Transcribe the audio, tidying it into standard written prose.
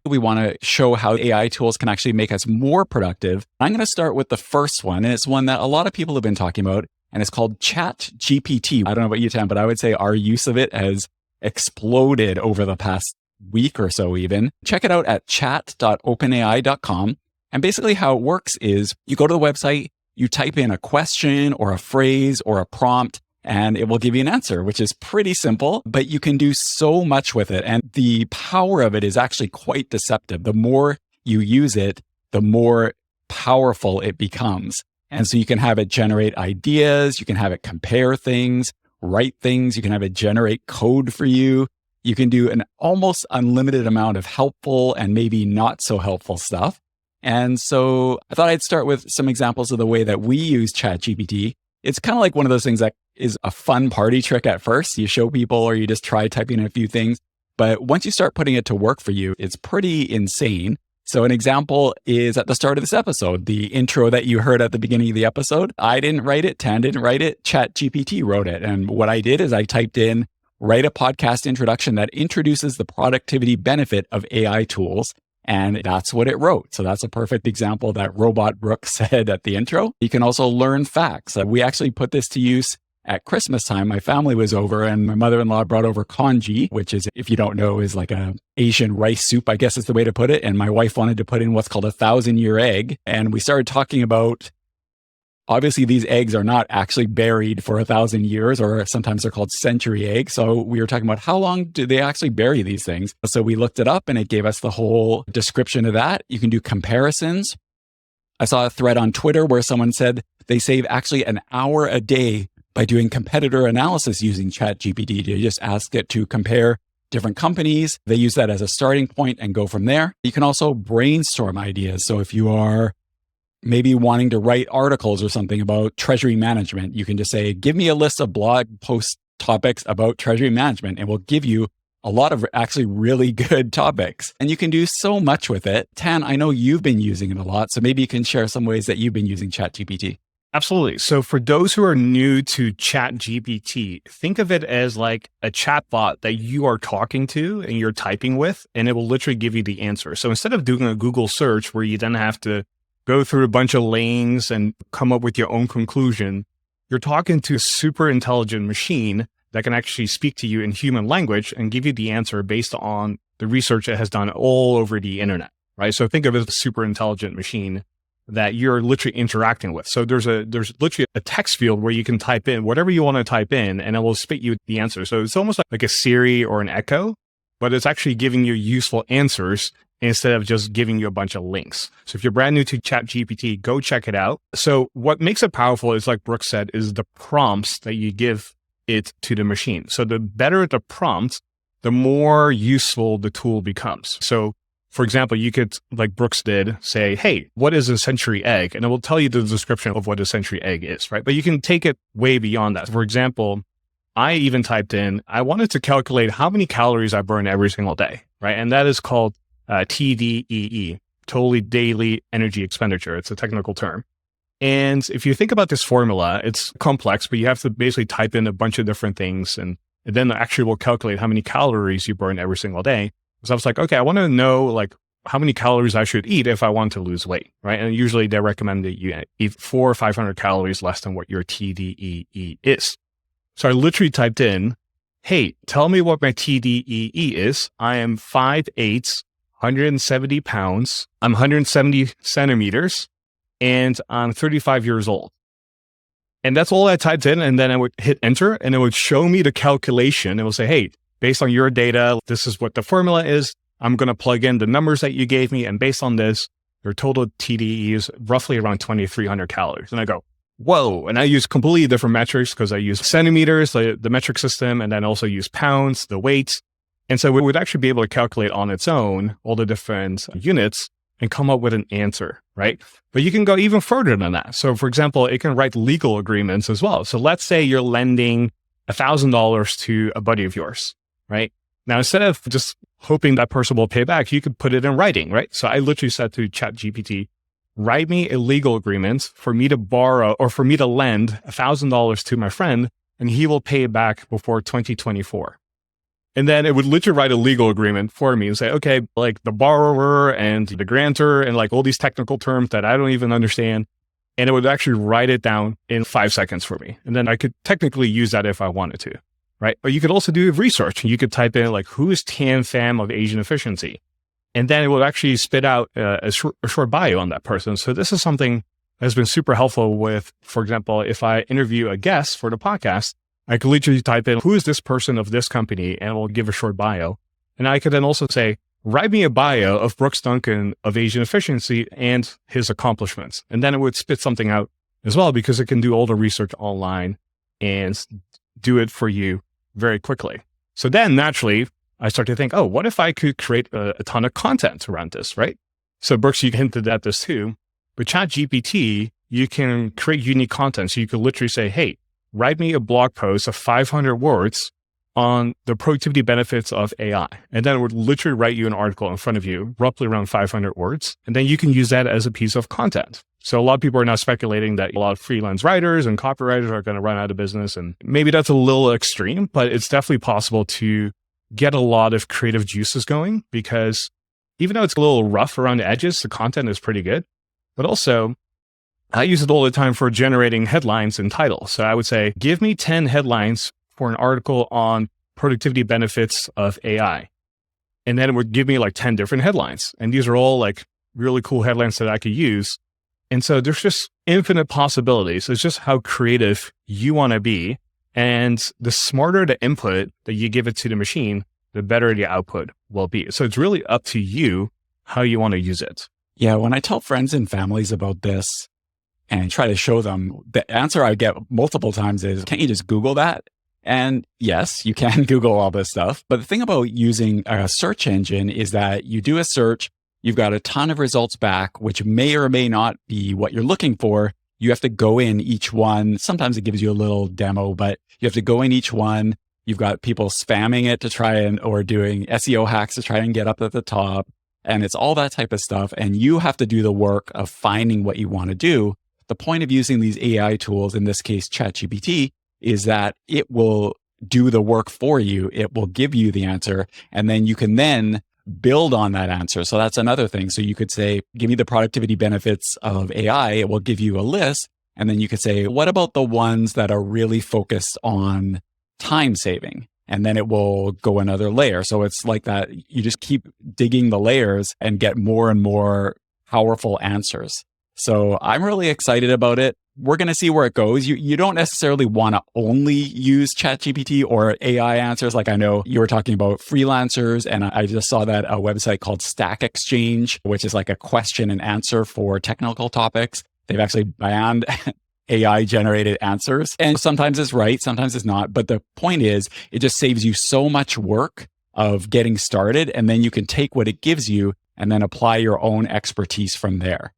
We want to show how AI tools can actually make us more productive. I'm going to start with the first one, and it's one that a lot of people have been talking about, and it's called ChatGPT. I don't know about you, Tam, but I would say our use of it has exploded over the past week or so even. Check it out at chat.openai.com. And basically how it works is you go to the website, you type in a question or a phrase or a prompt, and it will give you an answer, which is pretty simple, but you can do so much with it. And the power of it is actually quite deceptive. The more you use it, the more powerful it becomes. And so you can have it generate ideas, you can have it compare things, write things, you can have it generate code for you. You can do an almost unlimited amount of helpful and maybe not so helpful stuff. And so I thought I'd start with some examples of the way that we use ChatGPT. It's kind of like one of those things that is a fun party trick at first. You show people or you just try typing in a few things. But once you start putting it to work for you, it's pretty insane. So an example is at the start of this episode, the intro that you heard at the beginning of the episode. I didn't write it, Tan didn't write it, ChatGPT wrote it. And what I did is I typed in, write a podcast introduction that introduces the productivity benefit of AI tools. And that's what it wrote. So that's a perfect example that Robot Brooke said at the intro. You can also learn facts. We actually put this to use at Christmas time. My family was over and my mother-in-law brought over congee, which is, if you don't know, is like a Asian rice soup, I guess is the way to put it. And my wife wanted to put in what's called a 1,000-year egg. And we started talking about, obviously these eggs are not actually buried for 1,000 years, or sometimes they're called century eggs. So we were talking about how long do they actually bury these things? So we looked it up and it gave us the whole description of that. You can do comparisons. I saw a thread on Twitter where someone said they save actually an hour a day by doing competitor analysis using ChatGPT. You just ask it to compare different companies. They use that as a starting point and go from there. You can also brainstorm ideas. So if you are maybe wanting to write articles or something about treasury management, you can just say, give me a list of blog post topics about treasury management, and we'll give you a lot of actually really good topics. And you can do so much with it. Tan, I know you've been using it a lot, so maybe you can share some ways that you've been using ChatGPT. Absolutely. So for those who are new to ChatGPT, think of it as like a chatbot that you are talking to and you're typing with, and it will literally give you the answer. So instead of doing a Google search where you then have to go through a bunch of lanes and come up with your own conclusion, you're talking to a super intelligent machine that can actually speak to you in human language and give you the answer based on the research it has done all over the internet, right? So think of it as a super intelligent machine that you're literally interacting with. So there's literally a text field where you can type in whatever you want to type in and it will spit you the answer. So it's almost like a Siri or an Echo, but it's actually giving you useful answers instead of just giving you a bunch of links. So if you're brand new to ChatGPT, go check it out. So what makes it powerful is, like Brooke said, is the prompts that you give it to the machine. So the better the prompt, the more useful the tool becomes. So for example, you could, like Brooks did, say, hey, what is a century egg? And it will tell you the description of what a century egg is, right? But you can take it way beyond that. For example, I even typed in, I wanted to calculate how many calories I burn every single day, right? And that is called TDEE, totally daily energy expenditure. It's a technical term. And if you think about this formula, it's complex, but you have to basically type in a bunch of different things and then actually will calculate how many calories you burn every single day. So I was like, okay, I want to know like how many calories I should eat if I want to lose weight, right? And usually they recommend that you eat 400 or 500 calories less than what your TDEE is. So I literally typed in, hey, tell me what my TDEE is. I am 5'8", 170 pounds. I'm 170 centimeters and I'm 35 years old. And that's all I typed in. And then I would hit enter and it would show me the calculation. It will say, hey, based on your data, this is what the formula is. I'm going to plug in the numbers that you gave me. And based on this, your total TDE is roughly around 2,300 calories. And I go, whoa. And I use completely different metrics because I use centimeters, the metric system, and then also use pounds, the weight. And so we would actually be able to calculate on its own all the different units and come up with an answer, right? But you can go even further than that. So for example, it can write legal agreements as well. So let's say you're lending $1,000 to a buddy of yours, right? Now, instead of just hoping that person will pay back, you could put it in writing, right? So I literally said to ChatGPT, write me a legal agreement for me to borrow or for me to lend $1,000 to my friend, and he will pay it back before 2024. And then it would literally write a legal agreement for me and say, okay, like the borrower and the grantor and like all these technical terms that I don't even understand. And it would actually write it down in 5 seconds for me. And then I could technically use that if I wanted to, right? But you could also do research. You could type in like, who is Tian Pham of Asian efficiency? And then it will actually spit out a short bio on that person. So this is something that's been super helpful with, for example, if I interview a guest for the podcast, I could literally type in, who is this person of this company? And it will give a short bio. And I could then also say, write me a bio of Brooks Duncan of Asian efficiency and his accomplishments. And then it would spit something out as well, because it can do all the research online and do it for you very quickly. So then naturally, I start to think, oh, what if I could create a ton of content around this, right? So Brooks, you hinted at this too. With ChatGPT, you can create unique content. So you could literally say, hey, write me a blog post of 500 words on the productivity benefits of AI. And then it would literally write you an article in front of you, roughly around 500 words. And then you can use that as a piece of content. So a lot of people are now speculating that a lot of freelance writers and copywriters are going to run out of business. And maybe that's a little extreme, but it's definitely possible to get a lot of creative juices going, because even though it's a little rough around the edges, the content is pretty good. But also, I use it all the time for generating headlines and titles. So I would say, give me 10 headlines for an article on productivity benefits of AI. And then it would give me like 10 different headlines. And these are all like really cool headlines that I could use. And so there's just infinite possibilities. It's just how creative you want to be. And the smarter the input that you give it to the machine, the better the output will be. So it's really up to you how you want to use it. Yeah, when I tell friends and families about this and try to show them, the answer I get multiple times is, can't you just Google that? And yes, you can Google all this stuff. But the thing about using a search engine is that you do a search, you've got a ton of results back, which may or may not be what you're looking for. You have to go in each one. Sometimes it gives you a little demo, but you have to go in each one. You've got people spamming it to try or doing SEO hacks to try and get up at the top. And it's all that type of stuff. And you have to do the work of finding what you want to do. The point of using these AI tools, in this case, ChatGPT, is that it will do the work for you. It will give you the answer. And then you can then build on that answer. So that's another thing. So you could say, give me the productivity benefits of AI. It will give you a list. And then you could say, what about the ones that are really focused on time saving? And then it will go another layer. So it's like that. You just keep digging the layers and get more and more powerful answers. So I'm really excited about it. We're going to see where it goes. You don't necessarily want to only use ChatGPT or AI answers. Like I know you were talking about freelancers, and I just saw that a website called Stack Exchange, which is like a question and answer for technical topics. They've actually banned AI generated answers. And sometimes it's right, sometimes it's not. But the point is, it just saves you so much work of getting started. And then you can take what it gives you and then apply your own expertise from there.